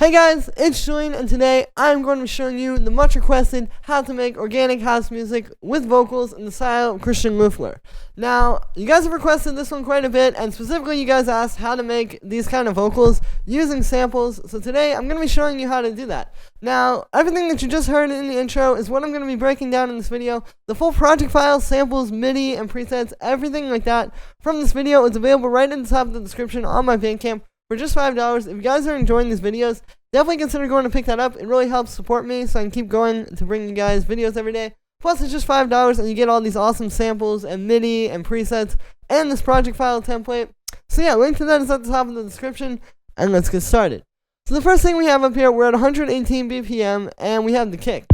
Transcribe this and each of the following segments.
Hey guys, it's Julian, and today I'm going to be showing you the much requested how to make organic house music with vocals in the style of Christian ffler. Now, you guys have requested this one quite a bit, and specifically you guys asked how to make these kind of vocals using samples, so today I'm going to be showing you how to do that. Now, everything that you just heard in the intro is what I'm going to be breaking down in this video. The full project file, samples, MIDI, and presets, everything like that from this video is available right in the top of the description on my Bandcamp for just $5. If you guys are enjoying these videos, definitely consider going to pick that up. It really helps support me so I can keep going to bring you guys videos every day. Plus, it's just $5 and you get all these awesome samples and MIDI and presets and this project file template. So yeah, link to that is at the top of the description, and let's get started. So the first thing we have up here, we're at 118 BPM and we have the kick.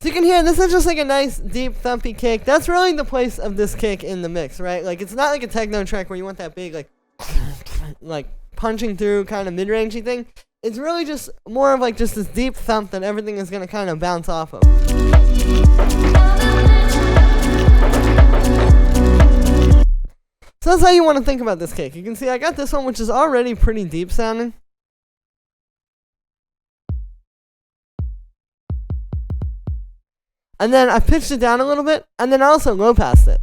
So you can hear, this is just like a nice, deep, thumpy kick. That's really the place of this kick in the mix, right? Like, it's not like a techno track where you want that big, like punching through kind of mid-rangey thing. It's really just more of like just this deep thump that everything is going to kind of bounce off of. So that's how you want to think about this kick. You can see I got this one, which is already pretty deep sounding. And then I pitched it down a little bit, and then I also low passed it.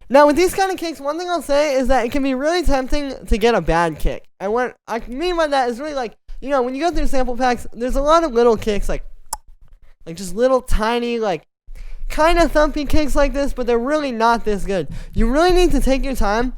Now with these kind of kicks, one thing I'll say is that it can be really tempting to get a bad kick. And what I mean by that is really like, you know, when you go through sample packs, there's a lot of little kicks, like just little tiny, like kind of thumpy kicks like this, but they're really not this good. You really need to take your time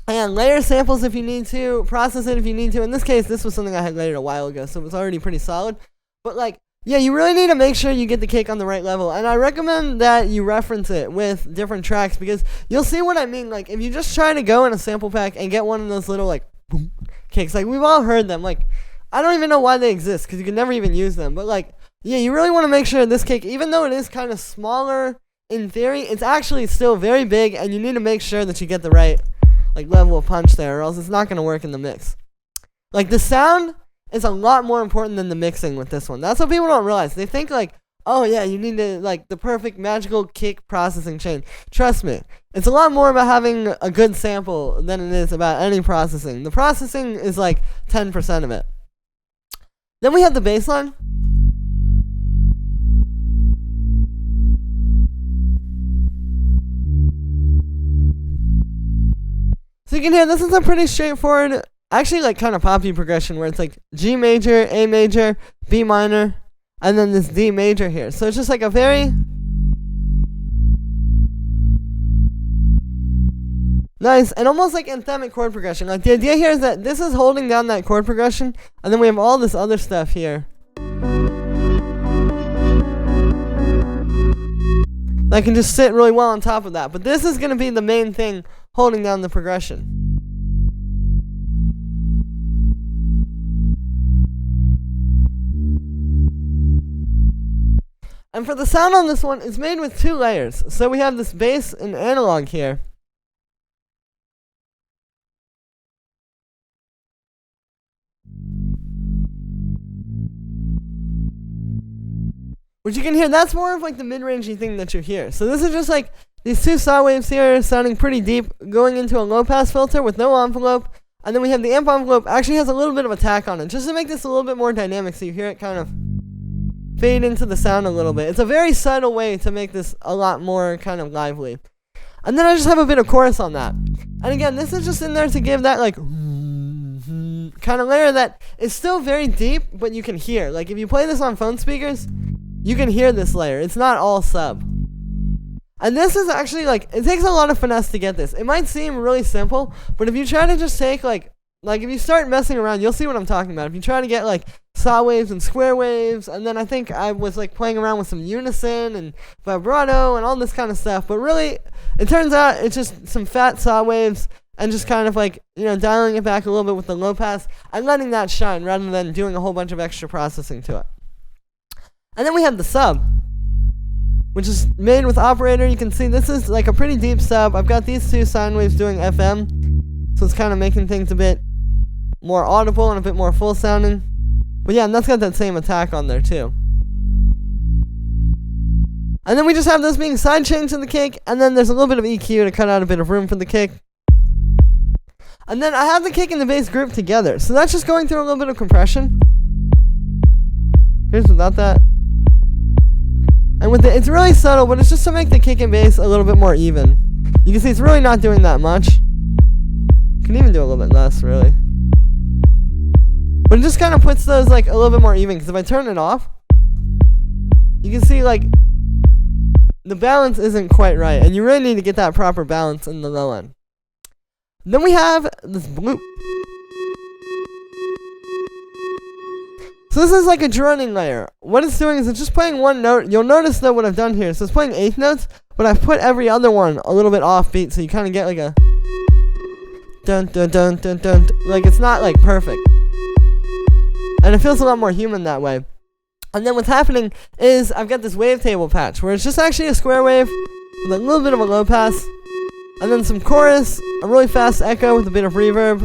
and layer samples if you need to, process it if you need to. In this case, this was something I had layered a while ago, so it was already pretty solid. But like, yeah, you really need to make sure you get the kick on the right level, and I recommend that you reference it with different tracks because you'll see what I mean. Like, if you just try to go in a sample pack and get one of those little, like, boom kicks, like, we've all heard them. Like, I don't even know why they exist because you can never even use them. But, like, yeah, you really want to make sure this kick, even though it is kind of smaller in theory, it's actually still very big, and you need to make sure that you get the right, like, level of punch there, or else it's not going to work in the mix. Like, the sound is a lot more important than the mixing with this one. That's what people don't realize. They think like, oh yeah, you need to like the perfect magical kick processing chain. Trust me, it's a lot more about having a good sample than it is about any processing. The processing is like 10% of it. Then we have the bass line. So you can hear this is a pretty straightforward, actually like kind of poppy progression where it's like G major, A major, B minor, and then this D major here. So it's just like a very nice and almost like anthemic chord progression. Like the idea here is that this is holding down that chord progression, and then we have all this other stuff here that can just sit really well on top of that. But this is going to be the main thing holding down the progression. And for the sound on this one, it's made with two layers. So we have this bass and analog here. Which you can hear, that's more of like the mid-rangey thing that you hear. So this is just like these two saw waves here sounding pretty deep, going into a low-pass filter with no envelope. And then we have the amp envelope actually has a little bit of attack on it, just to make this a little bit more dynamic so you hear it kind of fade into the sound a little bit. It's a very subtle way to make this a lot more kind of lively. And then I just have a bit of chorus on that. And again, this is just in there to give that like kind of layer that is still very deep, but you can hear. Like if you play this on phone speakers, you can hear this layer. It's not all sub. And this is actually like, it takes a lot of finesse to get this. It might seem really simple, but if you try to just take like if you start messing around, you'll see what I'm talking about. If you try to get like saw waves and square waves, and then I think I was like playing around with some unison and vibrato and all this kind of stuff, but really it turns out it's just some fat saw waves and just kind of like, you know, dialing it back a little bit with the low pass and letting that shine rather than doing a whole bunch of extra processing to it. And then we have the sub, which is made with operator. You can see this is like a pretty deep sub. I've got these two sine waves doing FM, so it's kind of making things a bit more audible and a bit more full sounding. But yeah, and that's got that same attack on there too. And then we just have those being side chains in the kick, and then there's a little bit of EQ to cut out a bit of room for the kick. And then I have the kick and the bass grouped together. So that's just going through a little bit of compression. Here's without that. And with it, it's really subtle, but it's just to make the kick and bass a little bit more even. You can see it's really not doing that much. Can even do a little bit less, really. But it just kind of puts those like a little bit more even. Because if I turn it off, you can see like the balance isn't quite right. And you really need to get that proper balance in the low end. Then we have this bloop. So this is like a droning layer. What it's doing is it's just playing one note. You'll notice though what I've done here. So it's playing eighth notes, but I've put every other one a little bit offbeat, so you kind of get like a dun dun dun dun dun. Like it's not like perfect, and it feels a lot more human that way. And then what's happening is I've got this wavetable patch where it's just actually a square wave with a little bit of a low pass, and then some chorus, a really fast echo with a bit of reverb,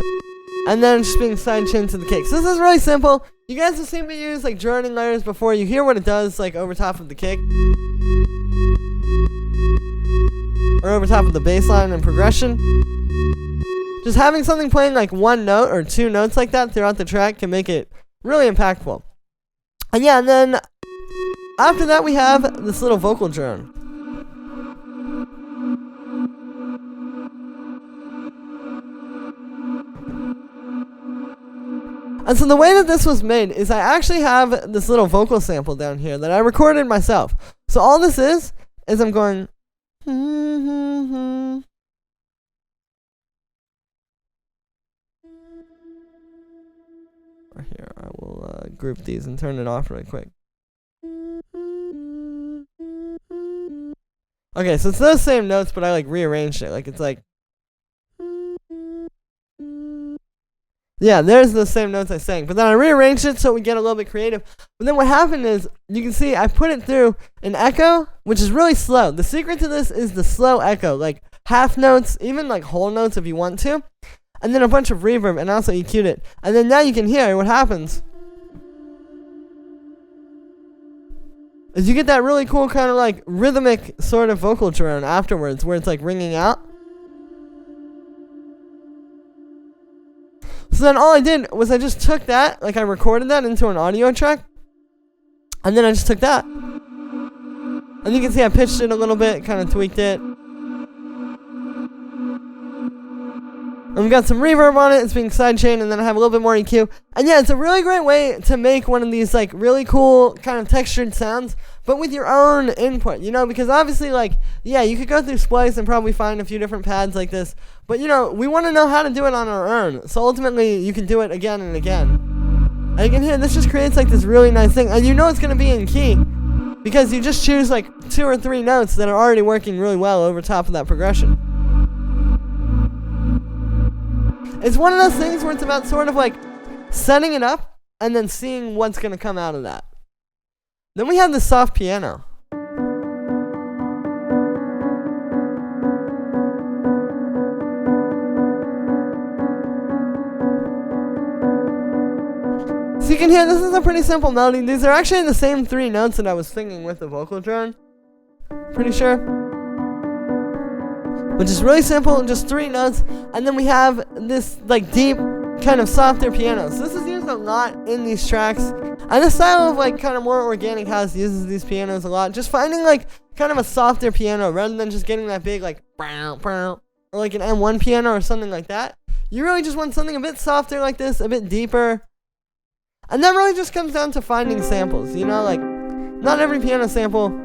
and then just being sidechained to the kick. So this is really simple. You guys have seen me use like droning layers before. You hear what it does like over top of the kick, or over top of the bass line and progression. Just having something playing like one note or two notes like that throughout the track can make it really impactful. And yeah, and then after that we have this little vocal drone. And so the way that this was made is I actually have this little vocal sample down here that I recorded myself. So all this is I'm going right here. I will group these and turn it off really quick. Okay, so it's those same notes, but I like rearranged it. Like it's like, yeah, there's the same notes I sang, but then I rearranged it so we get a little bit creative. But then what happened is, you can see I put it through an echo, which is really slow. The secret to this is the slow echo, like half notes, even like whole notes if you want to, and then a bunch of reverb, and also EQ'd it. And then now you can hear what happens is you get that really cool kind of like rhythmic sort of vocal drone afterwards, where it's like ringing out. So then all I did was I just took that, like I recorded that into an audio track, and then I just took that, and you can see I pitched it a little bit, kind of tweaked it, and we've got some reverb on it. It's being sidechained, and then I have a little bit more EQ, and yeah, it's a really great way to make one of these like really cool kind of textured sounds, but with your own input, you know, because obviously like, yeah, you could go through Splice and probably find a few different pads like this, but you know, we want to know how to do it on our own, so ultimately you can do it again and again. And you can hear this just creates like this really nice thing, and you know it's going to be in key, because you just choose like 2 or 3 notes that are already working really well over top of that progression. It's one of those things where it's about sort of like setting it up and then seeing what's going to come out of that. Then we have the soft piano. So you can hear this is a pretty simple melody. These are actually the same 3 notes that I was singing with the vocal drone. Pretty sure. Which is really simple, just 3 notes. And then we have this like deep kind of softer piano. So this is used a lot in these tracks. And the style of like kind of more organic house uses these pianos a lot. Just finding like kind of a softer piano rather than just getting that big like or like an M1 piano or something like that. You really just want something a bit softer like this, a bit deeper. And that really just comes down to finding samples, you know, like not every piano sample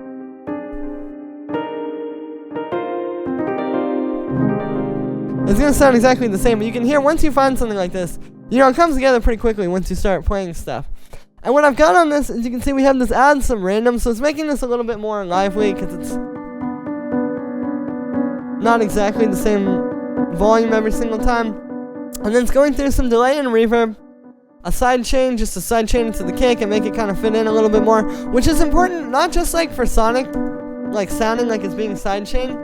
is going to sound exactly the same, but you can hear once you find something like this, you know, it comes together pretty quickly once you start playing stuff. And what I've got on this, as you can see, we have this add some random, so it's making this a little bit more lively because it's not exactly the same volume every single time. And then it's going through some delay and reverb, a side chain, just a side chain into the kick and make it kind of fit in a little bit more, which is important not just like for sonic, like sounding like it's being side chained,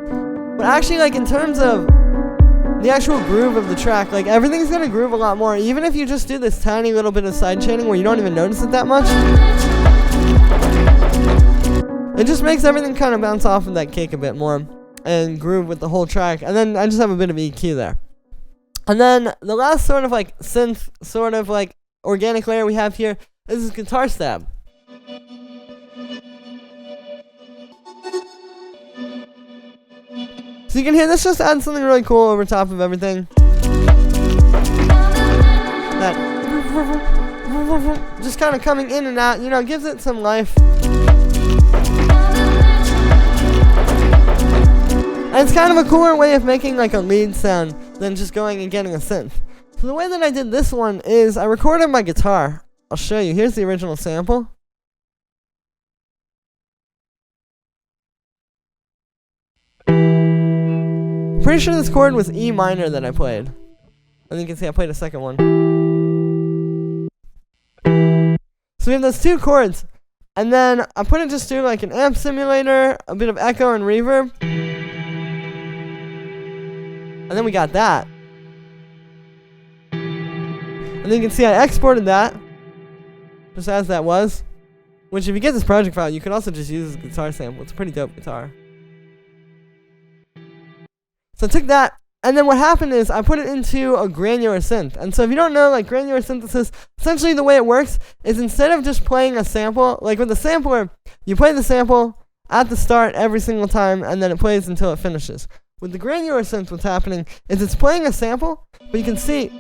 but actually like in terms of the actual groove of the track. Like everything's gonna groove a lot more, even if you just do this tiny little bit of side chaining where you don't even notice it that much. It just makes everything kind of bounce off of that kick a bit more and groove with the whole track. And then I just have a bit of EQ there. And then the last sort of like synth, sort of like organic layer we have here is this guitar stab. So you can hear this just adds something really cool over top of everything. That just kind of coming in and out, you know, gives it some life. And it's kind of a cooler way of making like a lead sound than just going and getting a synth. So the way that I did this one is I recorded my guitar. I'll show you. Here's the original sample. Pretty sure this chord was E minor that I played. And you can see I played a second one. So we have those two chords. And then I put it just through like an amp simulator, a bit of echo and reverb. And then we got that. And then you can see I exported that. Just as that was. Which if you get this project file, you can also just use this guitar sample. It's a pretty dope guitar. So I took that, and then what happened is I put it into a granular synth. And so if you don't know, like granular synthesis, essentially the way it works is instead of just playing a sample, like with the sampler, you play the sample at the start every single time, and then it plays until it finishes. With the granular synth, what's happening is it's playing a sample, but you can see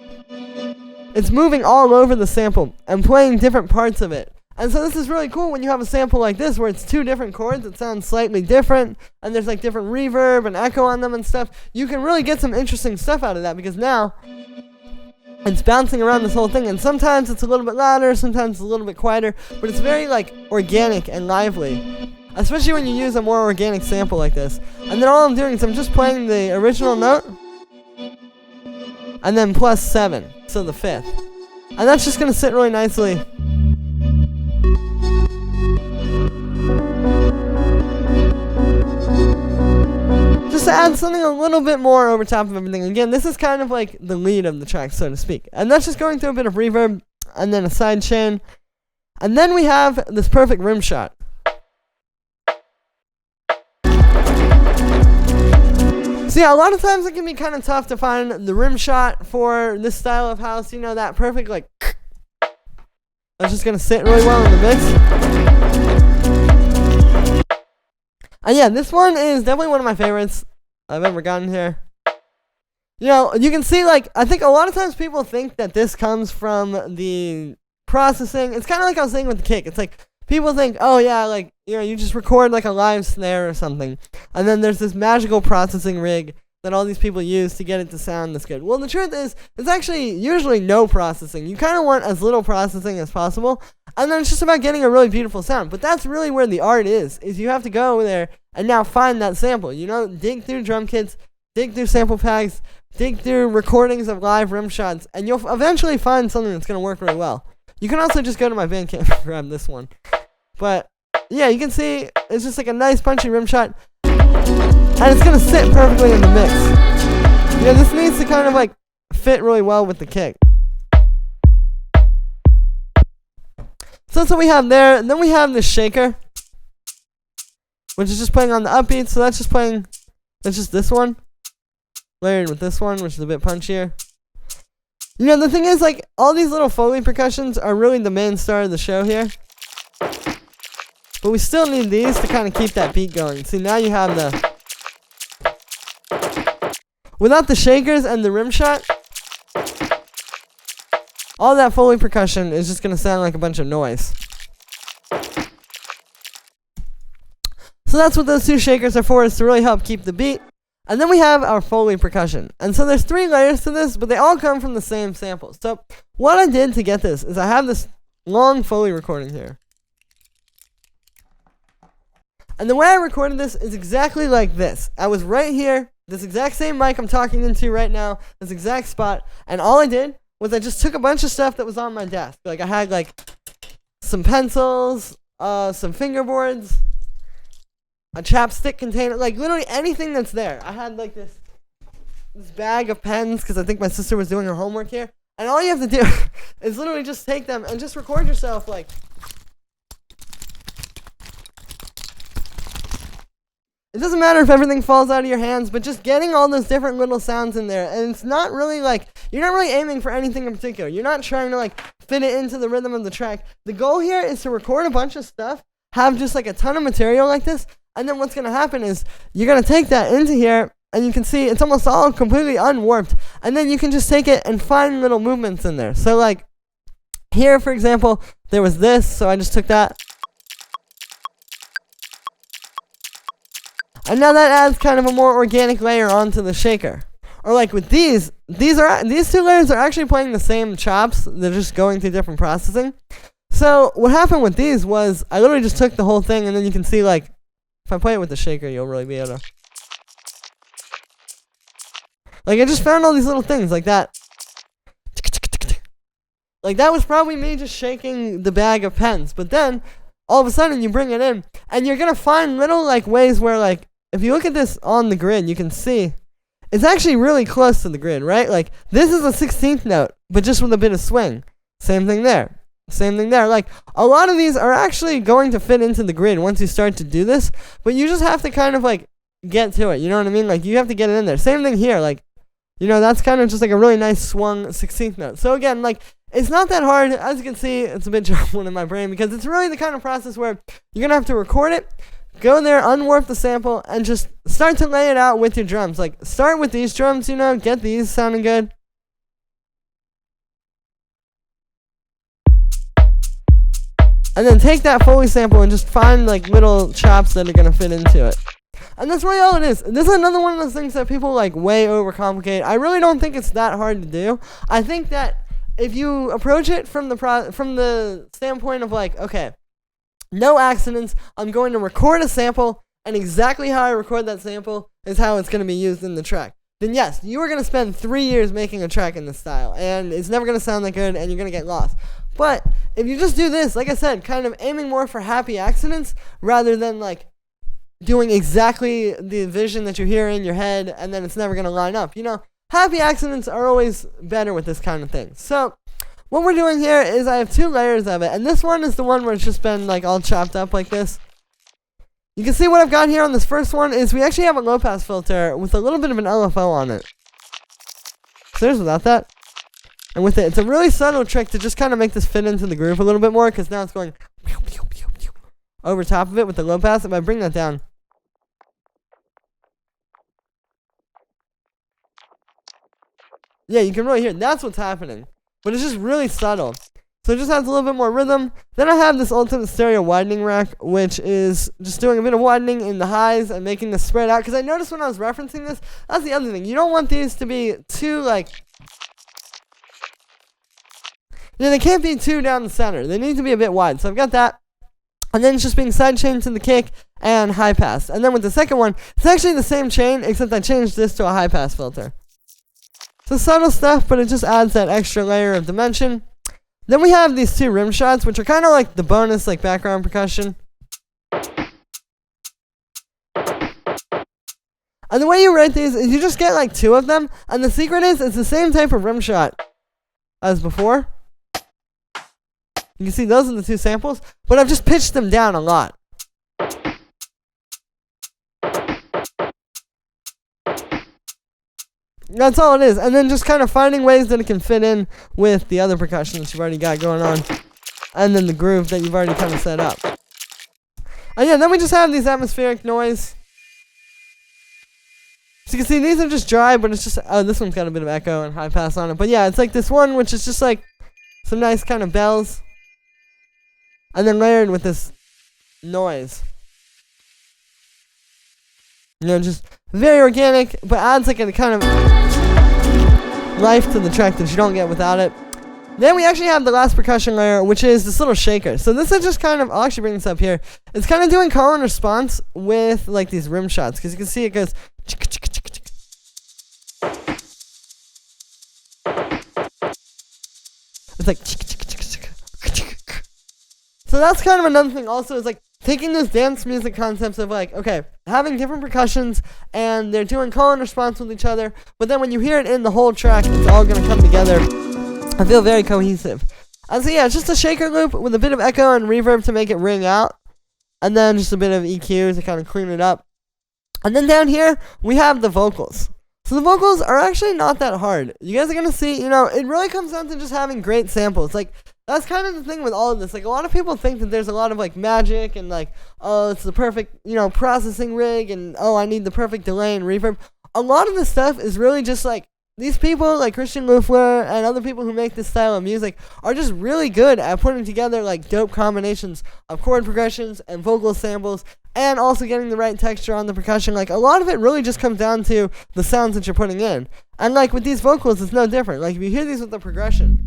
it's moving all over the sample and playing different parts of it. And so this is really cool when you have a sample like this where it's two different chords that sound slightly different and there's like different reverb and echo on them and stuff. You can really get some interesting stuff out of that because now it's bouncing around this whole thing, and sometimes it's a little bit louder, sometimes it's a little bit quieter, but it's very like organic and lively, especially when you use a more organic sample like this. And then all I'm doing is I'm just playing the original note and then +7, so the 5th. And that's just going to sit really nicely. Just to add something a little bit more over top of everything. Again, this is kind of like the lead of the track, so to speak. And that's just going through a bit of reverb and then a side chain. And then we have this perfect rim shot. So yeah, a lot of times it can be kind of tough to find the rim shot for this style of house. You know, that perfect like that's just going to sit really well in the mix. And yeah, this one is definitely one of my favorites I've ever gotten here. You know, you can see, like, I think a lot of times people think that this comes from the processing. It's kind of like I was saying with the kick. It's like, people think, oh yeah, like, you know, you just record like a live snare or something. And then there's this magical processing rig that all these people use to get it to sound this good. Well, the truth is, it's actually usually no processing. You kind of want as little processing as possible. And then it's just about getting a really beautiful sound. But that's really where the art is you have to go there and now find that sample. You know, dig through drum kits, dig through sample packs, dig through recordings of live rim shots, and you'll eventually find something that's going to work really well. You can also just go to my Bandcamp and grab this one. But, yeah, you can see it's just like a nice punchy rim shot. And it's going to sit perfectly in the mix. You know, this needs to kind of like fit really well with the kick. So that's what we have there. And then we have this shaker, which is just playing on the upbeat. So that's just playing, that's just this one, layered with this one, which is a bit punchier. You know, the thing is, like, all these little Foley percussions are really the main star of the show here. But we still need these to kind of keep that beat going. See, now you have the, without the shakers and the rim shot, all that Foley percussion is just going to sound like a bunch of noise. So that's what those two shakers are for, is to really help keep the beat. And then we have our Foley percussion. And so there's 3 layers to this, but they all come from the same sample. So what I did to get this is I have this long Foley recording here. And the way I recorded this is exactly like this. I was right here, this exact same mic I'm talking into right now, this exact spot, and all I did was I just took a bunch of stuff that was on my desk. Like I had like some pencils, some fingerboards, a chapstick container, like literally anything that's there. I had like this bag of pens because I think my sister was doing her homework here. And all you have to do is literally just take them and just record yourself like. it doesn't matter if everything falls out of your hands, but just getting all those different little sounds in there. And it's not really like, you're not really aiming for anything in particular. You're not trying to like fit it into the rhythm of the track. The goal here is to record a bunch of stuff, have just like a ton of material like this, and then what's going to happen is you're going to take that into here, and you can see it's almost all completely unwarped, and then you can just take it and find little movements in there. So like here, for example, there was this, so I just took that. And now that adds kind of a more organic layer onto the shaker. Or like with these two layers are actually playing the same chops. They're just going through different processing. So what happened with these was I literally just took the whole thing, and then you can see like if I play it with the shaker, you'll really be able to. Like I just found all these little things like that. Like that was probably me just shaking the bag of pens. But then all of a sudden you bring it in, and you're gonna find little like ways where like if you look at this on the grid, you can see it's actually really close to the grid, right? Like this is a 16th note, but just with a bit of swing. Same thing there. Same thing there. Like a lot of these are actually going to fit into the grid once you start to do this, but you just have to kind of like get to it. You know what I mean? Like you have to get it in there. Same thing here. Like, you know, that's kind of just like a really nice swung 16th note. So again, like it's not that hard. As you can see, it's a bit jumbled in my brain because it's really the kind of process where you're going to have to record it, go there, unwarp the sample, and just start to lay it out with your drums. Like, start with these drums, you know, get these sounding good. And then take that Foley sample and just find, like, little chops that are going to fit into it. And that's really all it is. This is another one of those things that people, like, way overcomplicate. I really don't think it's that hard to do. I think that if you approach it from the standpoint of, like, okay, no accidents, I'm going to record a sample, and exactly how I record that sample is how it's going to be used in the track. Then yes, you are going to spend 3 years making a track in this style, and it's never going to sound that good, and you're going to get lost. But if you just do this, like I said, kind of aiming more for happy accidents rather than like doing exactly the vision that you hear in your head, and then it's never going to line up. You know, happy accidents are always better with this kind of thing. So what we're doing here is I have 2 layers of it, and this one is the one where it's just been like all chopped up like this. You can see what I've got here on this first one is we actually have a low pass filter with a little bit of an LFO on it. So there's without that. And with it, it's a really subtle trick to just kind of make this fit into the groove a little bit more, because now it's going over top of it with the low pass. If I bring that down, yeah, you can really hear it. That's what's happening. But it's just really subtle. So it just has a little bit more rhythm. Then I have this ultimate stereo widening rack, which is just doing a bit of widening in the highs and making this spread out. Because I noticed when I was referencing this, that's the other thing. You don't want these to be too, like, you know, they can't be too down the center. They need to be a bit wide. So I've got that. And then it's just being sidechained to the kick and high pass. And then with the second one, it's actually the same chain, except I changed this to a high pass filter. So subtle stuff, but it just adds that extra layer of dimension. Then we have these 2 rim shots, which are kind of like the bonus, like background percussion. And the way you write these is you just get like 2 of them, and the secret is it's the same type of rim shot as before. You can see those are the 2 samples, but I've just pitched them down a lot. That's all it is. And then just kind of finding ways that it can fit in with the other percussion that you've already got going on. And then the groove that you've already kind of set up. And yeah, then we just have these atmospheric noise. So you can see these are just dry, but it's just, oh, this one's got a bit of echo and high pass on it. But yeah, it's like this one, which is just like some nice kind of bells. And then layered with this noise. You know, just very organic, but adds like a kind of life to the track that you don't get without it. Then we actually have the last percussion layer, which is this little shaker. So this is just kind of, I'll actually bring this up here. It's kind of doing call and response with like these rim shots, because you can see it goes. It's like. So that's kind of another thing also, is like taking those dance music concepts of like, okay, having different percussions and they're doing call and response with each other, but then when you hear it in the whole track, it's all going to come together. I feel very cohesive. And so yeah, it's just a shaker loop with a bit of echo and reverb to make it ring out, and then just a bit of EQ to kind of clean it up. And then down here, we have the vocals. So the vocals are actually not that hard. You guys are going to see, you know, it really comes down to just having great samples. Like, that's kind of the thing with all of this. Like, a lot of people think that there's a lot of, like, magic and, like, oh, it's the perfect, you know, processing rig and, oh, I need the perfect delay and reverb. A lot of this stuff is really just, like, these people, like Christian ffler and other people who make this style of music, are just really good at putting together, like, dope combinations of chord progressions and vocal samples, and also getting the right texture on the percussion. Like, a lot of it really just comes down to the sounds that you're putting in. And, like, with these vocals, it's no different. Like, if you hear these with the progression,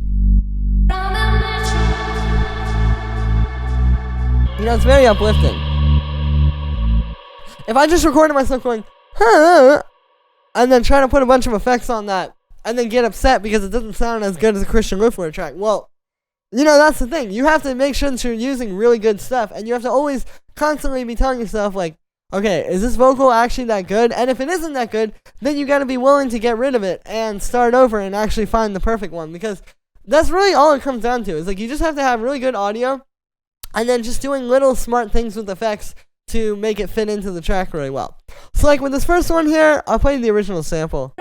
you know, it's very uplifting. If I just recorded myself going, huh, and then try to put a bunch of effects on that, and then get upset because it doesn't sound as good as a Christian ffler track, well, you know, that's the thing. You have to make sure that you're using really good stuff, and you have to always constantly be telling yourself, like, okay, is this vocal actually that good? And if it isn't that good, then you gotta be willing to get rid of it and start over and actually find the perfect one, because that's really all it comes down to. Is like, you just have to have really good audio, and then just doing little smart things with effects to make it fit into the track really well. So like with this first one here, I'll play the original sample.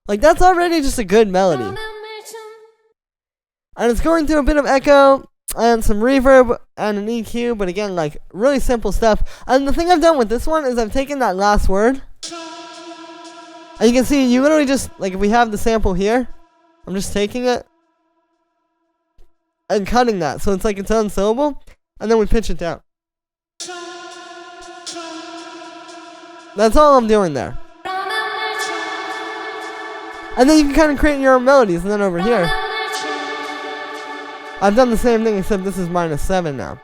Like, that's already just a good melody. And it's going through a bit of echo and some reverb and an EQ, but again, like, really simple stuff. And the thing I've done with this one is I've taken that last word, and you can see, you literally just, like, if we have the sample here, I'm just taking it and cutting that, so it's like its own syllable, and then we pitch it down. That's all I'm doing there. And then you can kind of create your own melodies, and then over here, I've done the same thing, except this is -7 now.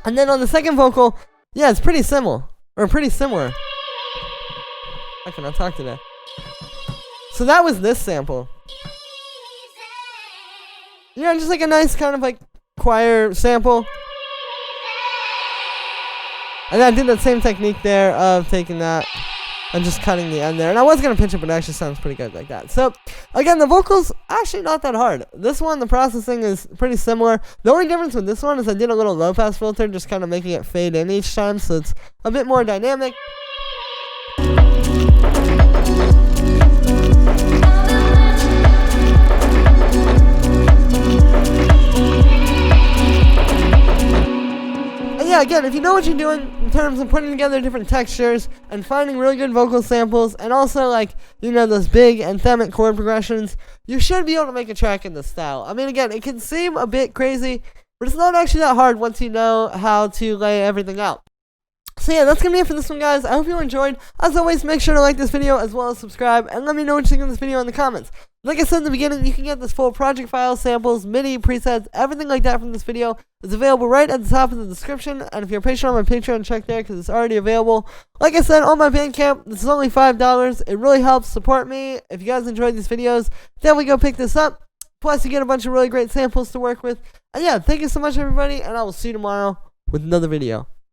And then on the second vocal, yeah, it's pretty similar. I cannot talk today. So that was this sample. You know, just like a nice kind of like choir sample. And I did that same technique there of taking that and just cutting the end there. And I was going to pitch it, but it actually sounds pretty good like that. So, again, the vocals, actually not that hard. This one, the processing is pretty similar. The only difference with this one is I did a little low-pass filter, just kind of making it fade in each time, so it's a bit more dynamic. Yeah, again, if you know what you're doing in terms of putting together different textures and finding really good vocal samples, and also, like, you know, those big anthemic chord progressions, you should be able to make a track in this style. I mean, again, it can seem a bit crazy, but it's not actually that hard once you know how to lay everything out. So yeah, that's going to be it for this one, guys. I hope you enjoyed. As always, make sure to like this video as well as subscribe, and let me know what you think of this video in the comments. Like I said in the beginning, you can get this full project file, samples, MIDI, presets, everything like that from this video. It's available right at the top of the description, and if you're a patron on my Patreon, check there because it's already available. Like I said, on my Bandcamp, this is only $5. It really helps support me. If you guys enjoyed these videos, definitely go pick this up. Plus, you get a bunch of really great samples to work with. And yeah, thank you so much, everybody, and I will see you tomorrow with another video.